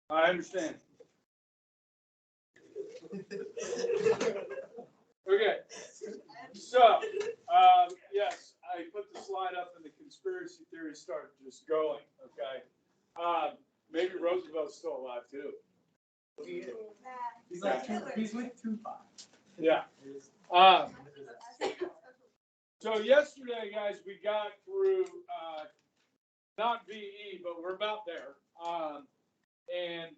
I understand. Okay. So, yes, I put the slide up and the conspiracy theories start just going. Okay. Maybe Roosevelt's still alive too. He's like 2.5. Yeah. So yesterday, guys, we got through not VE, but we're about there, and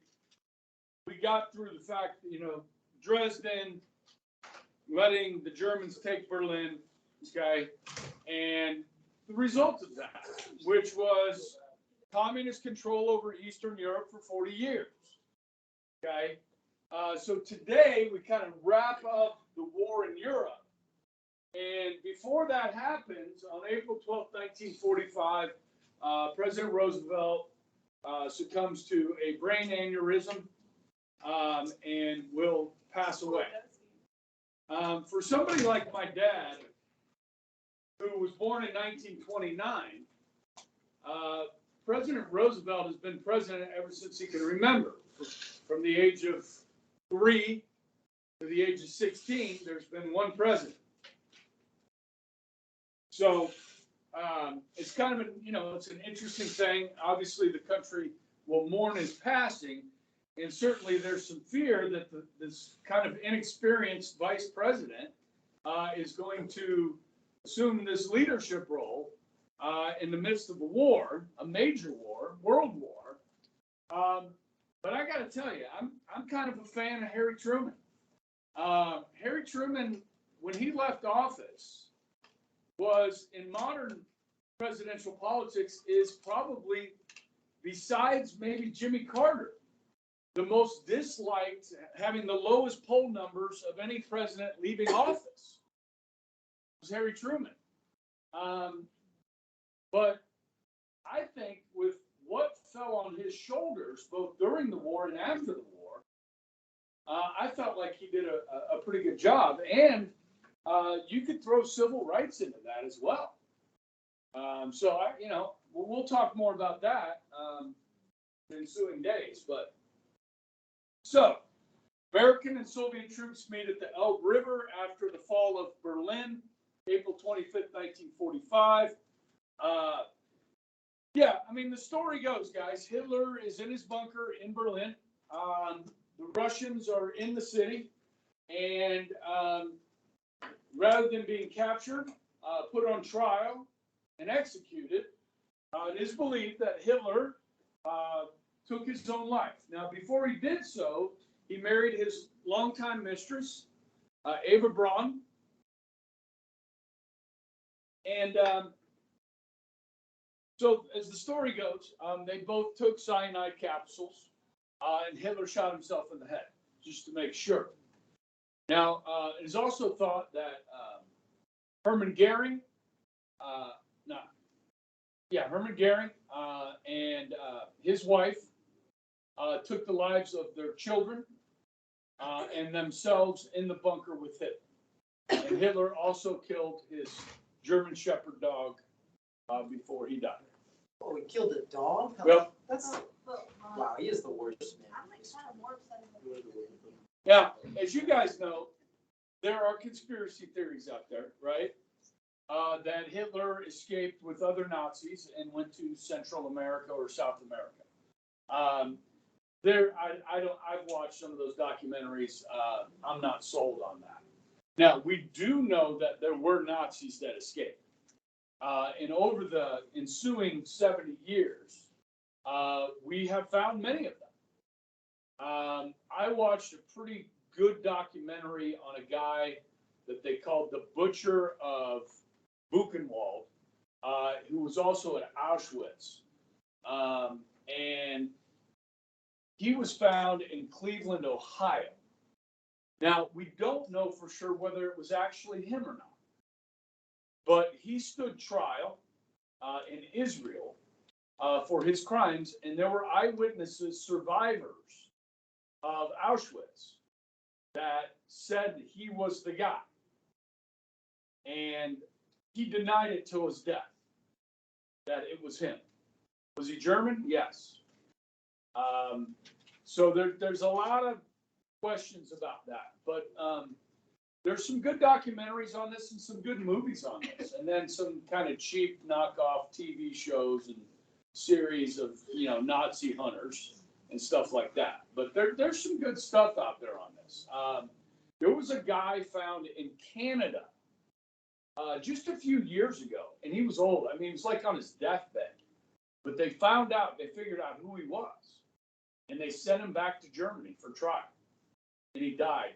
we got through the fact that, Dresden letting the Germans take Berlin, okay, and the result of that, which was communist control over Eastern Europe for 40 years, okay. So today we kind of wrap up the war in Europe. And before that happens, on April 12, 1945, President Roosevelt succumbs to a brain aneurysm and will pass away. For somebody like my dad, who was born in 1929, President Roosevelt has been president ever since he can remember. From the age of 3 to the age of 16, there's been one president. So it's kind of it's an interesting thing. Obviously, the country will mourn his passing, and certainly there's some fear that this kind of inexperienced vice president is going to assume this leadership role in the midst of a war, a major war, world war. But I got to tell you, I'm kind of a fan of Harry Truman. Harry Truman, when he left office, was in modern presidential politics is probably, besides maybe Jimmy Carter, the most disliked, having the lowest poll numbers of any president leaving office, was Harry Truman. But I think with what fell on his shoulders, both during the war and after the war, I felt like he did a pretty good job. And you could throw civil rights into that as well. So we'll talk more about that in ensuing days. But so American and Soviet troops meet at the Elbe River after the fall of Berlin, April 25th, 1945. The story goes, guys, Hitler is in his bunker in Berlin. The Russians are in the city, and rather than being captured, put on trial, and executed, it is believed that Hitler took his own life. Now, before he did so, he married his longtime mistress, Eva Braun, and so as the story goes, they both took cyanide capsules, and Hitler shot himself in the head, just to make sure. Now, it is also thought that Hermann Goering, Hermann Goering and his wife took the lives of their children and themselves in the bunker with Hitler. And Hitler also killed his German Shepherd dog before he died. Oh, he killed a dog? Well, wow, he is the worst man. Now, as you guys know, there are conspiracy theories out there, right? That Hitler escaped with other Nazis and went to Central America or South America. I've watched some of those documentaries. I'm not sold on that. Now, we do know that there were Nazis that escaped. And over the ensuing 70 years, we have found many of them. I watched a pretty good documentary on a guy that they called the Butcher of Buchenwald, who was also at Auschwitz. And he was found in Cleveland, Ohio. Now, we don't know for sure whether it was actually him or not. But he stood trial in Israel for his crimes, and there were eyewitnesses, survivors of Auschwitz, that said that he was the guy. And he denied it till his death, that it was him. Was he German? Yes. So there's a lot of questions about that, but there's some good documentaries on this and some good movies on this, and then some kind of cheap knockoff TV shows and series of, Nazi hunters and stuff like that. But there's some good stuff out there on this. There was a guy found in Canada just a few years ago, and he was old. I mean, he was like on his deathbed. But they figured out who he was, and they sent him back to Germany for trial. And he died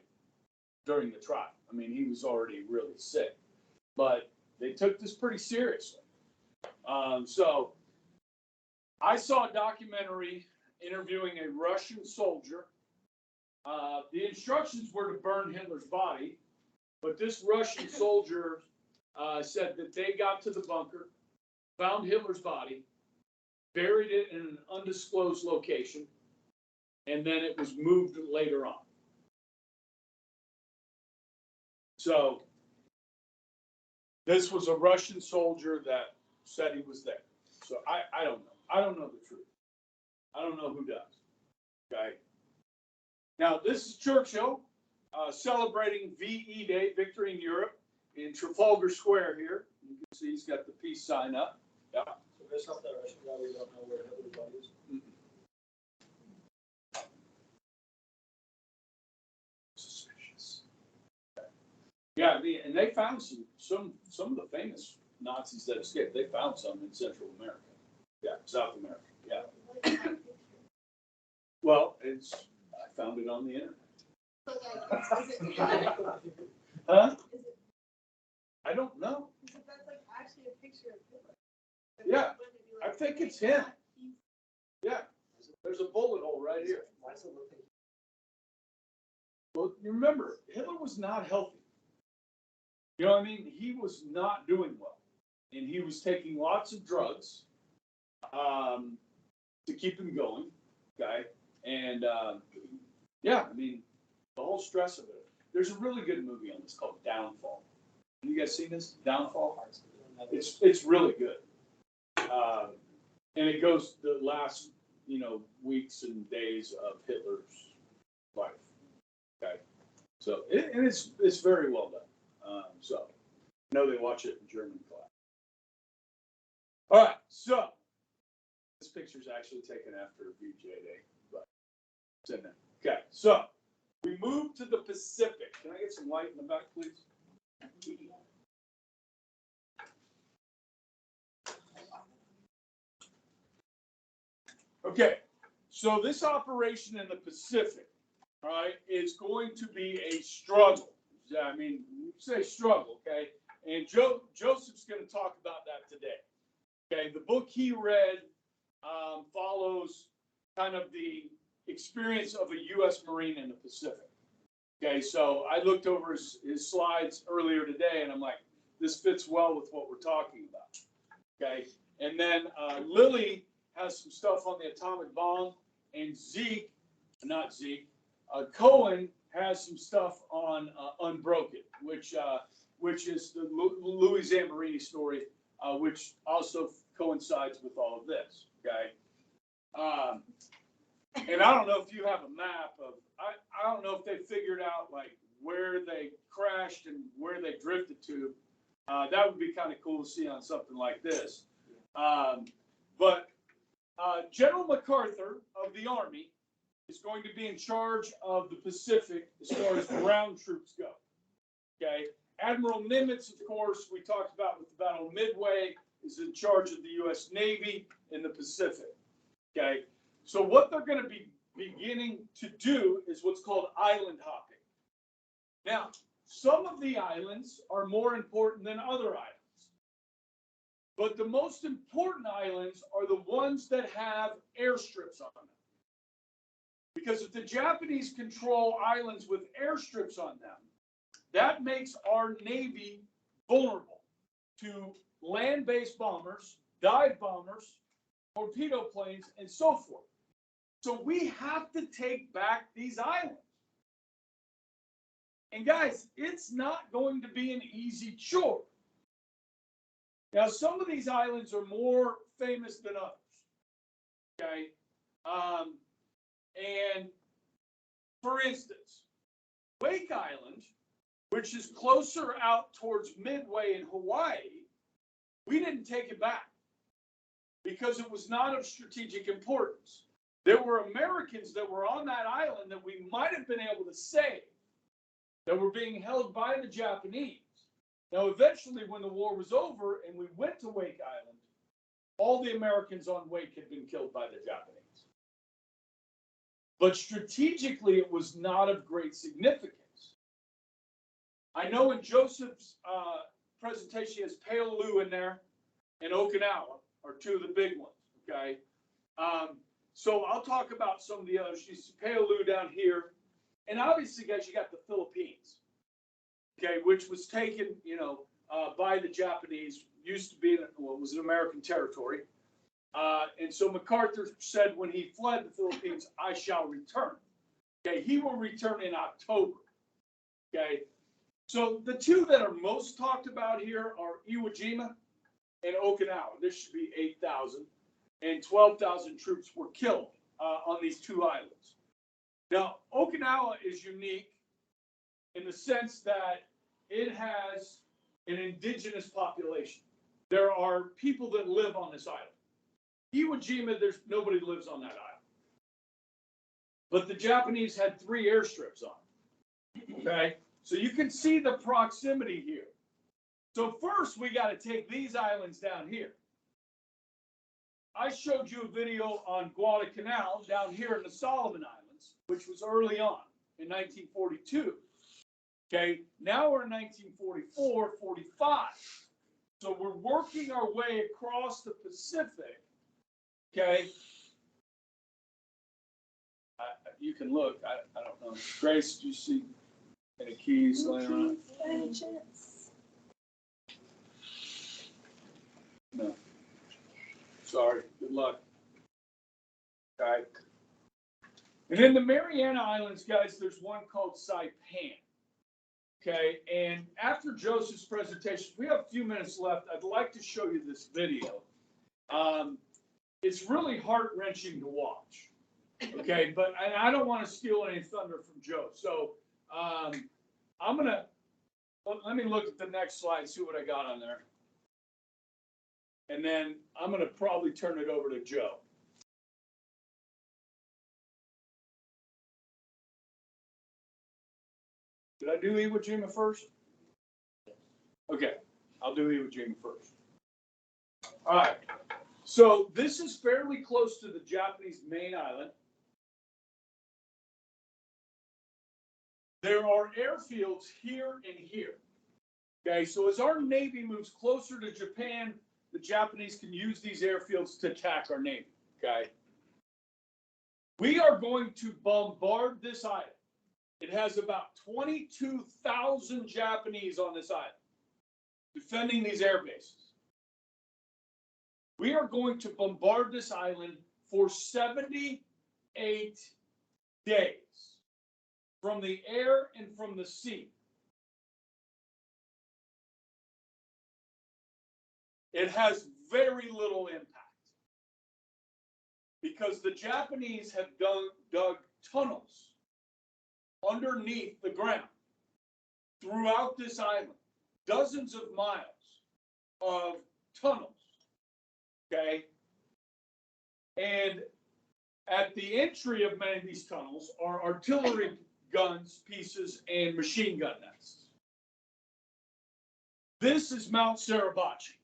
during the trial. I mean, he was already really sick, but they took this pretty seriously. So I saw a documentary interviewing a Russian soldier. The instructions were to burn Hitler's body, but this Russian soldier said that they got to the bunker, found Hitler's body, buried it in an undisclosed location, and then it was moved later on. So this was a Russian soldier that said he was there. So I don't know. I don't know the truth. I don't know who does. Okay. Now this is Churchill celebrating VE Day, Victory in Europe, in Trafalgar Square here. You can see he's got the peace sign up. Yeah. So based off that Russian guy, we don't know where Hitler's body is. Suspicious. Yeah, and they found some of the famous Nazis that escaped. They found some in Central America. Yeah, South America. Yeah. Well, I found it on the internet. Huh? I don't know. That's like actually a picture of Hitler. Yeah, I think it's him. Yeah, there's a bullet hole right here. Why does it look like? Well, you remember, Hitler was not healthy. You know what I mean? He was not doing well. And he was taking lots of drugs to keep him going. Okay. And yeah, I mean, the whole stress of it. There's a really good movie on this called Downfall. Have you guys seen this? Downfall? It's really good. And it goes the last, weeks and days of Hitler's life. Okay. So, and it's very well done. So, I know they watch it in German class. All right. So, this picture's actually taken after VJ Day, but it's in there. Okay. So, we move to the Pacific. Can I get some light in the back, please? Okay, so this operation in the Pacific, all right, is going to be a struggle. I mean, you say struggle, okay? And Joseph's going to talk about that today. Okay, the book he read follows kind of the experience of a U.S. Marine in the Pacific. Okay, so I looked over his slides earlier today, and I'm like, this fits well with what we're talking about. Okay, and then Lily has some stuff on the atomic bomb, and Cohen has some stuff on Unbroken, which is the Louis Zamperini story, which also coincides with all of this. Okay, and I don't know if you have a map of. I don't know if they figured out like where they crashed and where they drifted to. That would be kind of cool to see on something like this. But General MacArthur of the Army is going to be in charge of the Pacific as far as ground troops go. Okay. Admiral Nimitz, of course, we talked about with the Battle of Midway, is in charge of the U.S. Navy in the Pacific. Okay. So what they're going to be beginning to do is what's called island hopping. Now, some of the islands are more important than other islands. But the most important islands are the ones that have airstrips on them. Because if the Japanese control islands with airstrips on them, that makes our Navy vulnerable to land-based bombers, dive bombers, torpedo planes, and so forth. So we have to take back these islands. And guys, it's not going to be an easy chore. Now, some of these islands are more famous than others. Okay. And for instance, Wake Island, which is closer out towards Midway in Hawaii, we didn't take it back because it was not of strategic importance. There were Americans that were on that island that we might have been able to save that were being held by the Japanese. Now, eventually, when the war was over and we went to Wake Island, all the Americans on Wake had been killed by the Japanese. But strategically, it was not of great significance. I know in Joseph's presentation, he has Paolu in there and Okinawa are two of the big ones, okay? So I'll talk about some of the others. You see Paolu down here. And obviously, guys, you got the Philippines, okay, which was taken, by the Japanese, used to be, well, it was an American territory. And so MacArthur said when he fled the Philippines, I shall return. Okay, he will return in October. Okay, so the two that are most talked about here are Iwo Jima and Okinawa. This should be 8,000, and 12,000 troops were killed on these two islands. Now, Okinawa is unique in the sense that it has an indigenous population. There are people that live on this island. Iwo Jima, there's nobody lives on that island. But the Japanese had 3 airstrips on it. Okay? So you can see the proximity here. So first, we got to take these islands down here. I showed you a video on Guadalcanal down here in the Solomon Islands, which was early on in 1942. Okay, now we're in 1944, 45. So we're working our way across the Pacific. Okay. You can look. I don't know. Grace, do you see any keys laying around? No. Sorry. Good luck. Okay. And in the Mariana Islands, guys, there's one called Saipan. Okay. And after Joseph's presentation, we have a few minutes left. I'd like to show you this video. It's really heart-wrenching to watch. Okay. But I don't want to steal any thunder from Joe. So I'm going to, let me look at the next slide, see what I got on there. And then I'm going to probably turn it over to Joe. Did I do Iwo Jima first? Okay, I'll do Iwo Jima first. All right, so this is fairly close to the Japanese main island. There are airfields here and here. Okay, so as our Navy moves closer to Japan, the Japanese can use these airfields to attack our Navy. Okay, we are going to bombard this island. It has about 22,000 Japanese on this island, defending these air bases. We are going to bombard this island for 78 days, from the air and from the sea. It has very little impact because the Japanese have dug tunnels underneath the ground throughout this island, dozens of miles of tunnels, okay? And at the entry of many of these tunnels are artillery guns, pieces, and machine gun nests. This is Mount Suribachi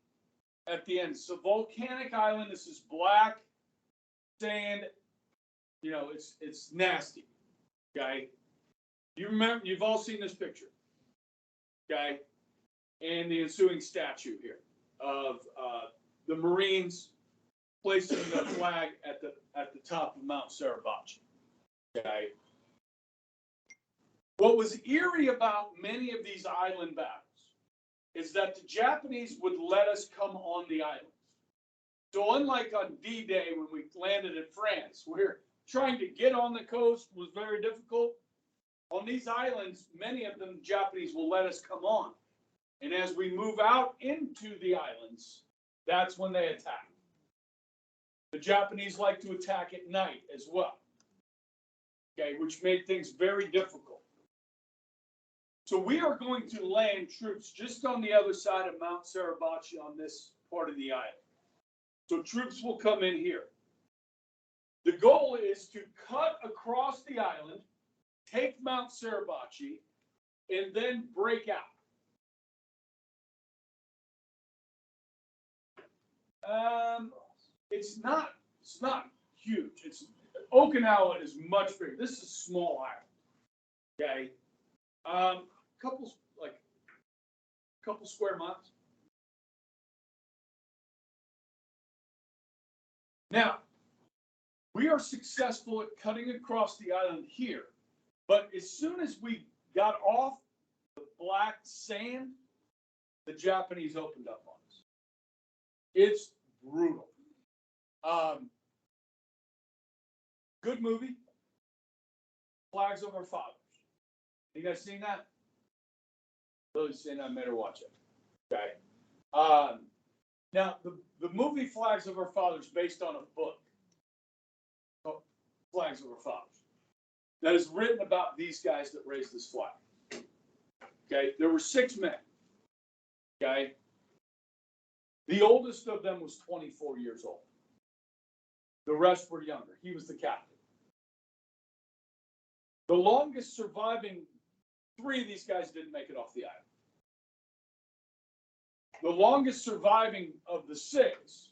at the end. It's a volcanic island. This is black sand. You know, it's nasty, okay? You remember, you've all seen this picture, okay? And the ensuing statue here of the Marines placing the flag at the top of Mount Suribachi, okay? What was eerie about many of these island battles is that the Japanese would let us come on the islands. So unlike on D-Day when we landed in France, where trying to get on the coast was very difficult, on these islands, many of them, Japanese will let us come on. And as we move out into the islands, that's when they attack. The Japanese like to attack at night as well. okay, which made things very difficult. So we are going to land troops just on the other side of Mount Suribachi on this part of the island. So troops will come in here. The goal is to cut across the island, take Mount Suribachi, and then break out. It's not huge. Okinawa is much bigger. This is a small island. Okay. Couple square miles. Now, we are successful at cutting across the island here, but as soon as we got off the black sand, the Japanese opened up on us. It's brutal. Good movie. Flags of Our Fathers. You guys seen that? Those seen that, better watch it. Okay. Now the movie Flags of Our Fathers based on a book called Flags of Our Fathers that is written about these guys that raised this flag. Okay, there were 6 men. Okay, the oldest of them was 24 years old. The rest were younger. He was the captain. The longest surviving 3 of these guys didn't make it off the island. The longest surviving of the 6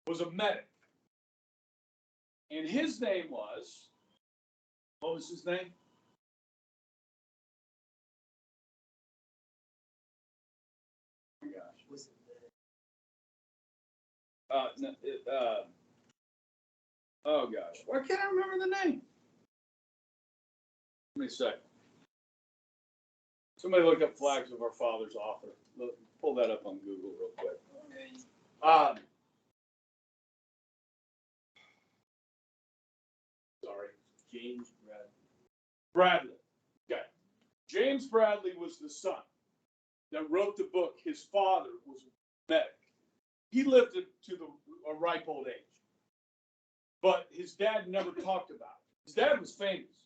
was a medic. And his name was, what was his name? Oh my gosh. Was it Oh gosh. Why can't I remember the name? Give me a second. Somebody look up Flags of Our Fathers author. Look, pull that up on Google real quick. Sorry. James Bradley. Okay. James Bradley was the son that wrote the book. His father was a medic. He lived to a ripe old age. But his dad never talked about it. His dad was famous.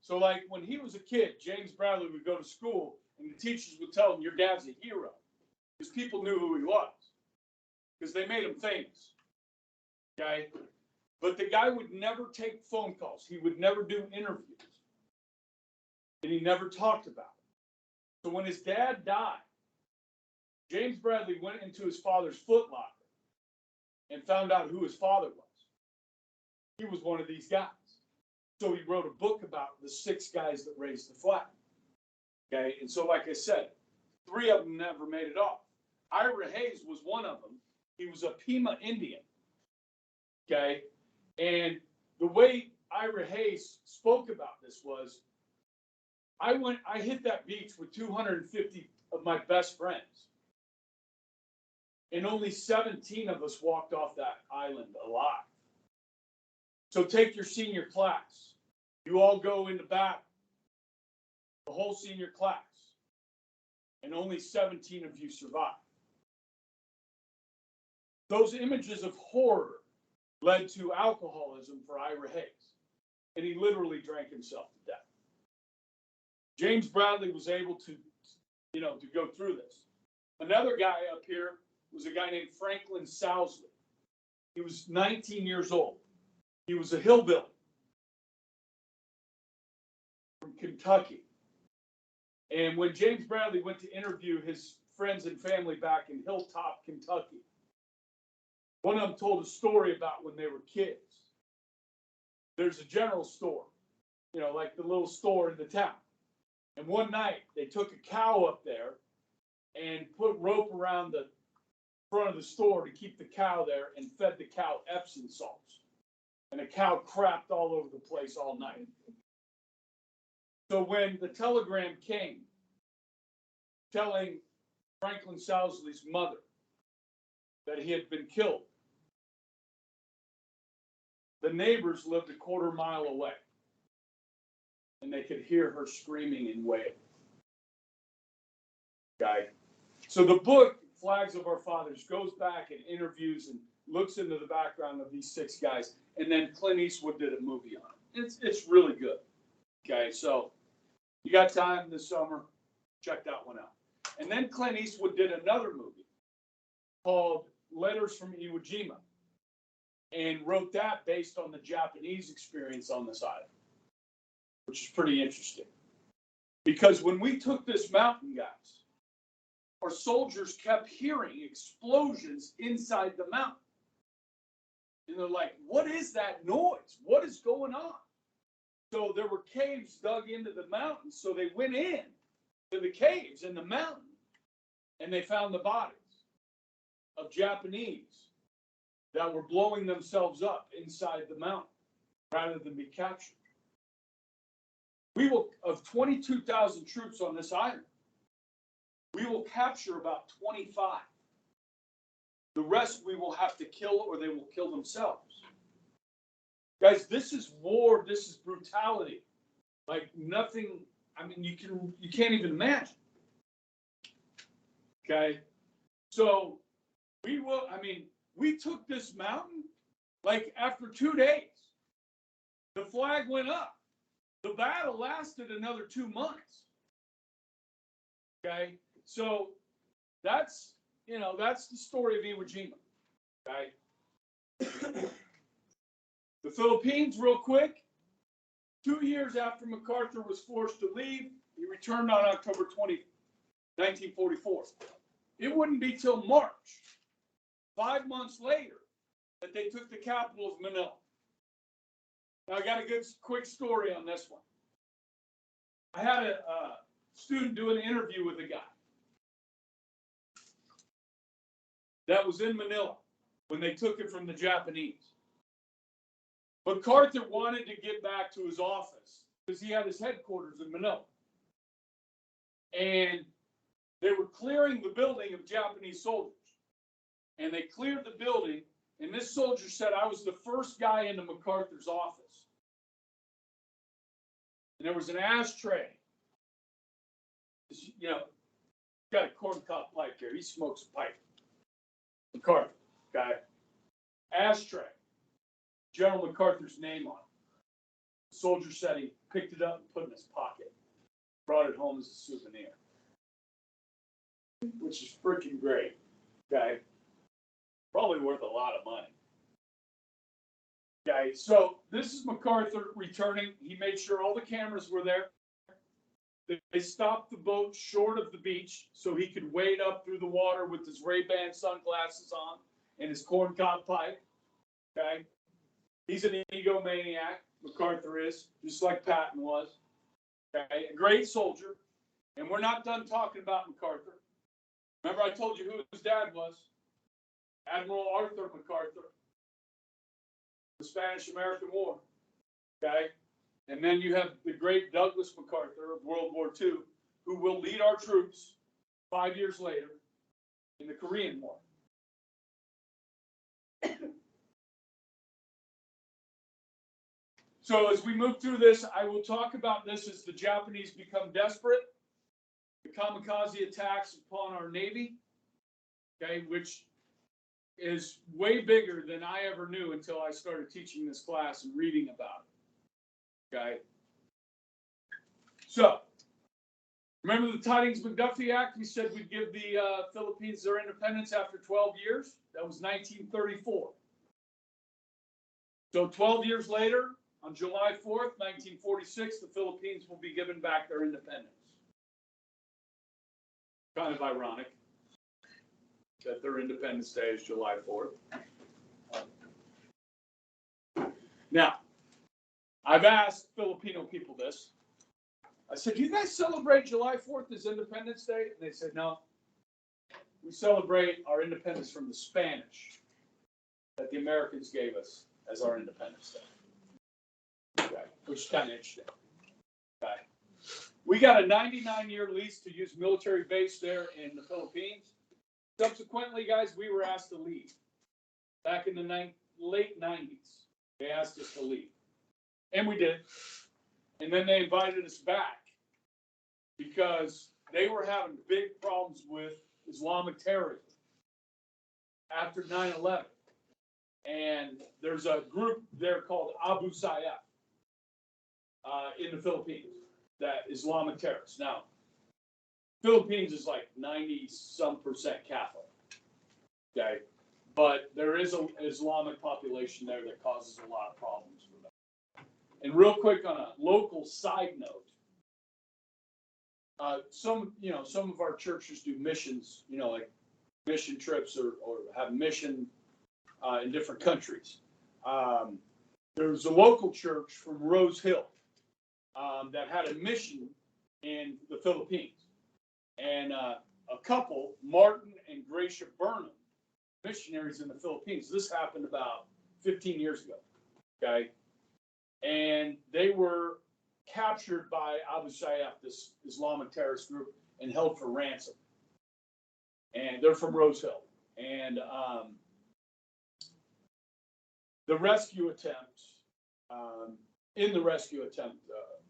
So like when he was a kid, James Bradley would go to school and the teachers would tell him, your dad's a hero. Because people knew who he was. Because they made him famous. Okay? But the guy would never take phone calls. He would never do interviews. And he never talked about it. So when his dad died, James Bradley went into his father's footlocker and found out who his father was. He was one of these guys. So he wrote a book about the 6 guys that raised the flag. Okay, and so like I said, 3 of them never made it off. Ira Hayes was one of them. He was a Pima Indian. Okay, and the way Ira Hayes spoke about this was, I hit that beach with 250 of my best friends. And only 17 of us walked off that island alive. So take your senior class. You all go into battle. The whole senior class. And only 17 of you survive. Those images of horror led to alcoholism for Ira Hayes. And he literally drank himself to death. James Bradley was able to go through this. Another guy up here was a guy named Franklin Sousley. He was 19 years old. He was a hillbilly from Kentucky. And when James Bradley went to interview his friends and family back in Hilltop, Kentucky, one of them told a story about when they were kids. There's a general store, like the little store in the town. And one night they took a cow up there and put rope around the front of the store to keep the cow there and fed the cow Epsom salts. And the cow crapped all over the place all night. So when the telegram came telling Franklin Sousley's mother that he had been killed, the neighbors lived a quarter mile away. And they could hear her screaming and wailing. Okay. So the book, Flags of Our Fathers, goes back and interviews and looks into the background of these 6 guys. And then Clint Eastwood did a movie on it. It's really good. Okay, so you got time this summer, check that one out. And then Clint Eastwood did another movie called Letters from Iwo Jima, and wrote that based on the Japanese experience on this island, which is pretty interesting. Because when we took this mountain, guys, our soldiers kept hearing explosions inside the mountain. And they're like, what is that noise? What is going on? So there were caves dug into the mountain. So they went in to the caves in the mountain and they found the bodies of Japanese that were blowing themselves up inside the mountain rather than be captured. We will, of 22,000 troops on this island, we will capture about 25. The rest we will have to kill or they will kill themselves. Guys, this is war, this is brutality. Like nothing, I mean, you can't even imagine. Okay? So we took this mountain, like after 2 days, the flag went up. The battle lasted another 2 months. Okay? So that's the story of Iwo Jima. Okay? The Philippines, real quick, 2 years after MacArthur was forced to leave, he returned on October 20, 1944. It wouldn't be till March, 5 months later, that they took the capital of Manila. Now, I got a good, quick story on this one. I had a student do an interview with a guy that was in Manila when they took it from the Japanese. MacArthur wanted to get back to his office because he had his headquarters in Manila. And they were clearing the building of Japanese soldiers. And they cleared the building, and this soldier said, I was the first guy into MacArthur's office. And there was an ashtray. You know, got a corncob pipe here. He smokes a pipe. MacArthur, guy. Ashtray. General MacArthur's name on it. The soldier said he picked it up and put it in his pocket. Brought it home as a souvenir. Which is freaking great. Okay. Probably worth a lot of money. Okay, so this is MacArthur returning. He made sure all the cameras were there. They stopped the boat short of the beach so he could wade up through the water with his Ray-Ban sunglasses on and his corncob pipe. Okay, he's an egomaniac. MacArthur is, just like Patton was. Okay, a great soldier. And we're not done talking about MacArthur. Remember I told you who his dad was? Admiral Arthur MacArthur. The Spanish-American War. Okay? And then you have the great Douglas MacArthur of World War II, who will lead our troops 5 years later in the Korean War. So as we move through this, I will talk about this as the Japanese become desperate. The kamikaze attacks upon our Navy, okay, which is way bigger than I ever knew until I started teaching this class and reading about it. Okay. So, remember the Tidings-McDuffie Act? We said we'd give the Philippines their independence after 12 years. That was 1934. So 12 years later, on July 4th, 1946, the Philippines will be given back their independence. Kind of ironic that their Independence Day is July 4th. Now, I've asked Filipino people this. I said, do you guys celebrate July 4th as Independence Day? And they said, no. We celebrate our independence from the Spanish that the Americans gave us as our Independence Day. Okay, which is kind of interesting. Okay. We got a 99-year lease to use military base there in the Philippines. Subsequently, guys, we were asked to leave. Back in the late 90s, they asked us to leave. And we did. And then they invited us back because they were having big problems with Islamic terrorism after 9/11. And there's a group there called Abu Sayyaf. in the Philippines, that Islamic terrorists. Now, Philippines is like 90-some% Catholic, okay? But there is an Islamic population there that causes a lot of problems for them. And real quick on a local side note, some of our churches do missions, like mission trips or have mission in different countries. There's a local church from Rose Hill that had a mission in the Philippines. And a couple, Martin and Gracia Burnham, missionaries in the Philippines. This happened about 15 years ago, okay? And they were captured by Abu Sayyaf, this Islamic terrorist group, and held for ransom. And they're from Rose Hill. And the rescue attempt,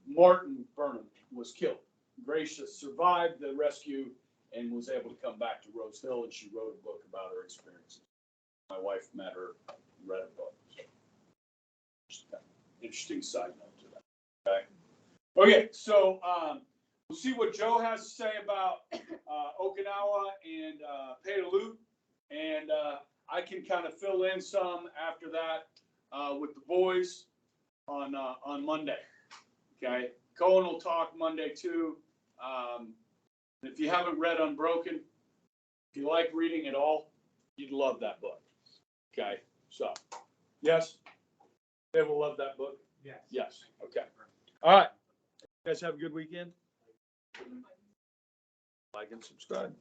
Martin Burnham was killed. Gracia survived the rescue and was able to come back to Rose Hill, and she wrote a book about her experiences. My wife met her, read her book. Interesting side note to that. Okay, so we'll see what Joe has to say about Okinawa and Petalut, and I can kind of fill in some after that with the boys on Monday. Okay, Cohen will talk Monday too. If you haven't read Unbroken, if you like reading at all, you'd love that book. Okay, so yes, they will love that book. Yes. Yes. Okay. All right. You guys have a good weekend. Like and subscribe.